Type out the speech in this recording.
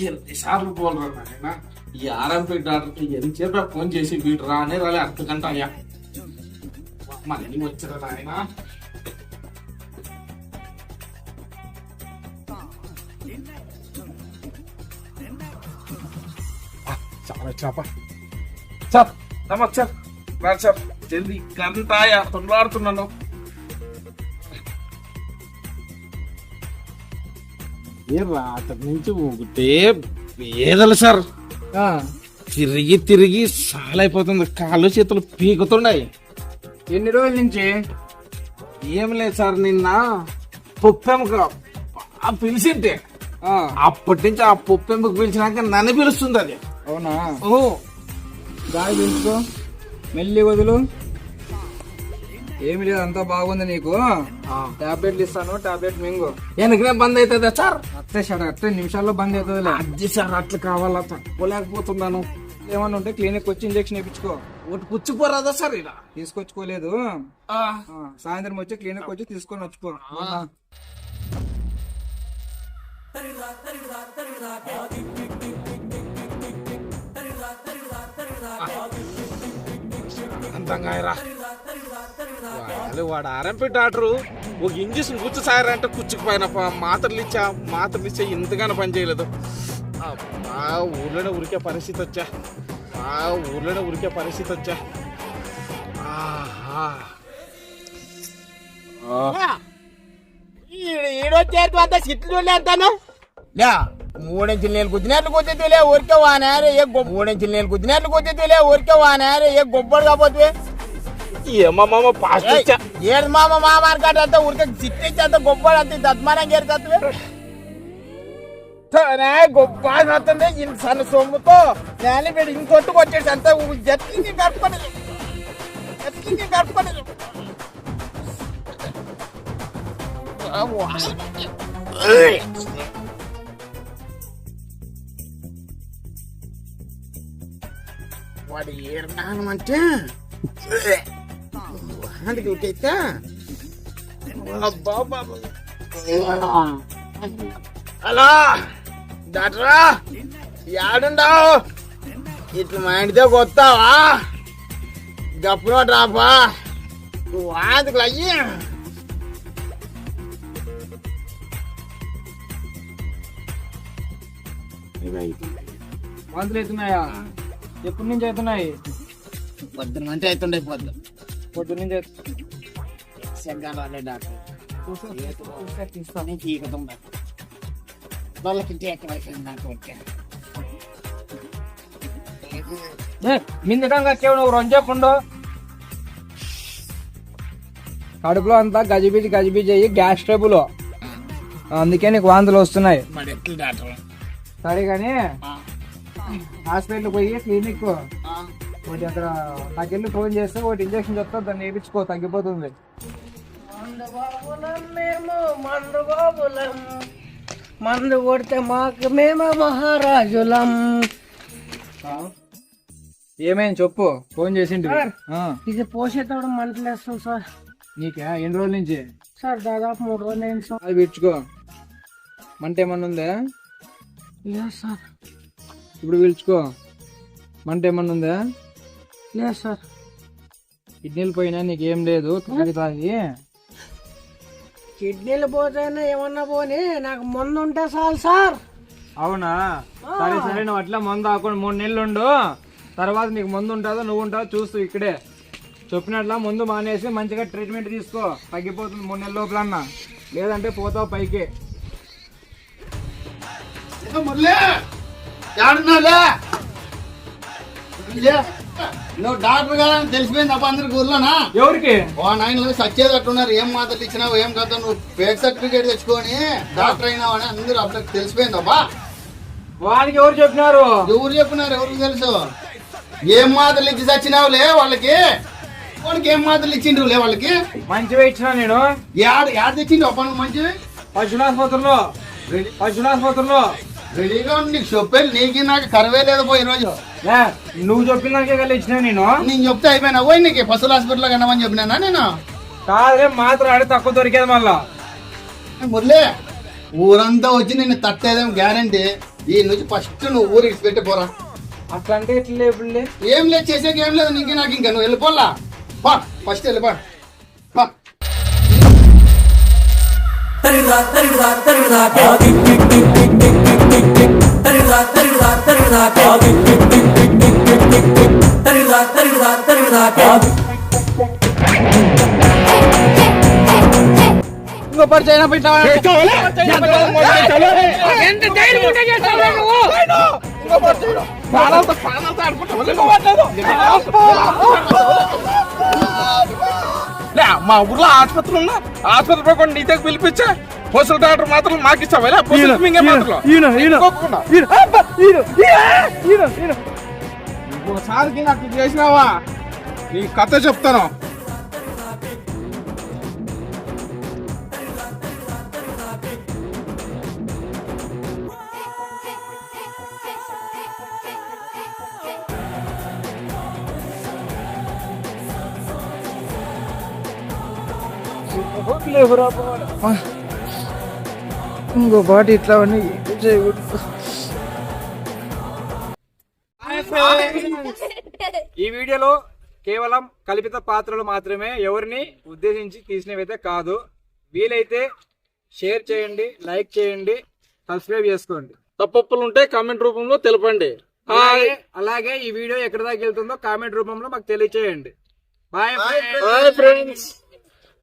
ఎన్నిసార్లు పోలరా నాయన ఈ ఆర్ఎంపీ డాక్టర్కి ఎంతసేపు ఫోన్ చేసి వీడు రానే రాలే అర్థగంట అయ్యా మళ్ళీ వచ్చారా నాయన చాలా చేప సార్ నమక్ సార్ రా సార్ జల్దీ గంట తొందరలాడుతున్నాను రాత్రి నుంచి ఒకటే పేదలు సార్ తిరిగి తిరిగి సాలైపోతుంది కాళ్ళు చేతులు పీకుతున్నాయి. ఎన్ని రోజుల నుంచి? ఏం లేదు సార్, నిన్న పొప్పెమ్మకు పిలిచింటే అప్పటి నుంచి ఆ పొప్పెమ్మకు పిలిచినాక నన్ను పిలుస్తుంది అది. అవునా? గాలి పిలుచుకో, మెల్లి వదులు. ఏమి లేదు, అంతా బాగుంది. నీకు టాబ్లెట్లు ఇస్తాను, టాబ్లెట్ మింగు. వెనకనే బంద్ అవుతుందా సార్? అట్లే నిమిషాల్లో బంద్ అవుతుంది. అది సార్ అట్లా కావాలా తట్టుకోలేకపోతున్నాను. ఏమన్నా ఉంటే క్లినిక్ వచ్చి ఇంజక్షన్ ఇప్పించుకో. ఒకటి పుచ్చిపోరాదా సార్? ఇలా తీసుకొచ్చుకోలేదు, సాయంత్రం వచ్చి క్లినిక్ వచ్చి తీసుకొని వచ్చుకో. అంతంగా వాడు ఆర్ఎంపీ డాక్టరు ఒక ఇంజక్షన్ గుర్తు సాయారంటే కుచ్చుకుపోయిన మాత్రలు ఇచ్చా ఇంతగానో పని చేయలేదు. ఊర్లోనే ఉరికే పరిస్థితి వచ్చా. ఈడొచ్చేది అంతా సిట్లు అంతాను మూడించులు నేను గుద్దినట్లు గుద్దితులే ఊరికే వానారు మూడించులు నేను గుద్దినట్లు గుద్దితులే ఊరికే వానారు ఏ గొప్పడు కాకపోతే ఏడు మామ అనుకంటే ఊరికే సిట్లు ఇచ్చేంత గొప్పడు అంత దత్మానం గేరుతుంది గొప్ప అవుతుంది. ఇంత సన్న సొమ్ముతో నేను వీడు ఇంకొట్టుకు వచ్చేసి అంత జట్లింగి కట్టుకోలేదు. వాడు ఏడానం అంటే వాడికి ఉట్టయితే హలో డాక్టరా, యాడుండావు? ఇట్లా మా ఇంటితో వస్తావా? గప్పులో డ్రాపా వాదుకులు అయ్యి వాంతులు అవుతున్నాయా? ఎప్పటి నుంచి అవుతున్నాయి? పొద్దున అంటే అవుతుండే పొద్దు నుంచి డాక్టర్ వాళ్ళకి మిందకంగా కేవలం రొంజకుండా కడుపులో అంతా గజిబిజి అయ్యి గ్యాస్ ట్రబుల్, అందుకే నీకు వాంతులు వస్తున్నాయి. సరే కానీ హాస్పిటల్ పోయి క్లినిక్ ఒకటి అక్కడ నాకెళ్ళి ఫోన్ చేస్తే ఒకటి ఇంజక్షన్ చెప్తా, దాన్ని వేయించుకో, తగ్గిపోతుంది. మందు కొడితే మాకు మేము మహారాజులం. ఏమైంది చెప్పు, ఫోన్ చేసిండు. ఇది పోసేటప్పుడు మంటలేస్తాం సార్. నీకే ఎన్ని రోజుల నుంచి? సార్ దాదాపు 3 రోజులు అయింది సార్. అది పీల్చుకో. మంట ఏమన్నా ఉందా? లేదు సార్. ఇప్పుడు పీల్చుకో. మంట ఏమన్నా ఉందా? లేదు సార్. కిడ్నీలు పోయినా నీకేం లేదు, తాగి కిడ్నీలు పోతేనే ఏమన్నా పోనీ, నాకు మందు ఉంటే చాలు సార్. అవునా? సరే నువ్వు అట్లా మందు ఆకుండా 3 నెలలు ఉండు, తర్వాత నీకు మందు ఉంటుందో నువ్వు ఉంటావు చూస్తూ ఇక్కడే. చెప్పినట్లా ముందు మానేసి మంచిగా ట్రీట్మెంట్ తీసుకో, తగ్గిపోతుంది 3 నెలల లోపలన్నా, లేదంటే పోతావు పైకి. నువ్వు డాక్టర్ కదా తెలిసిపోయింది అప్ప అందరికి ఊర్లోనా? ఎవరికి? నాయన సచ్చేది అట్టున్నారు. ఏం మాటలు ఇచ్చినావు ఏం కదా, నువ్వు ఫేక్ సర్టిఫికేట్ తెచ్చుకొని డాక్టర్ అయినావు అని అందరూ అప్పుడు తెలిసిపోయిందబ్బా. వాళ్ళకి ఎవరు చెప్పినారు? ఎవరు చెప్పినారు? ఎవరికి తెలుసు? ఏం మాటలు ఇచ్చి చచ్చినావులే వాళ్ళకి ఏం మాటలు ఇచ్చిండ్రులే వాళ్ళకి? మంచివే ఇచ్చినా నేను. యాడ్ తెచ్చిండు అప్ప నువ్వు మంచివి? పశునాస్పత్రిలో రెడీగా ఉండి నీకు చెప్పేది, నీకు నాకు కరవే లేదు పోయి రోజు. నువ్వు చెప్పినాకే కలిసి ఇచ్చినా నేను చెప్తే అయిపోయినా పోయి నీకు పశువుల హాస్పిటల్లో కన్నామని చెప్పినా నేను. కాదే మాత్రం ఆడి తక్కువ దొరికేది మళ్ళా. మురళి ఊరంతా వచ్చి నిన్ను తట్టేదేం గ్యారంటీ. ఈ నుంచి ఫస్ట్ నువ్వు ఊరికి పెట్టి పోరా. అట్లా అంటే ఎట్లా లేపులే? ఏం లేదు, చేసేకి ఏం లేదు నీకు నాకు. ఇంకా నువ్వు వెళ్ళిపోలా. పా ఫస్ట్ వెళ్ళిపా. పా. ఇంకో పరిచయం పెట్టావా? మా ఊర్లో ఆసుపత్రి ఉన్నా, ఆసుపత్రి పోకుండా నీ దగ్గర పిలిపించా. పోస్టల్ డాక్టర్ మాత్రం మాకు ఇస్తావా? ఇంకోసారికి నాకు చేసినావా నీ కథ చెప్తాను. ఇంకో పాట ఇట్లా అని చేయకూడదు. ఈ వీడియోలో కేవలం కల్పిత పాత్రలు మాత్రమే, ఎవరిని ఉద్దేశించి తీసినవైతే కాదు. వీలైతే షేర్ చేయండి, లైక్ చేయండి, సబ్స్క్రైబ్ చేసుకోండి. తప్పులు ఉంటే కామెంట్ రూపంలో తెలపండి. అలాగే ఈ వీడియో ఎక్కడి దాకా వెళ్తుందో కామెంట్ రూపంలో మాకు తెలియచేయండి. Bye friends.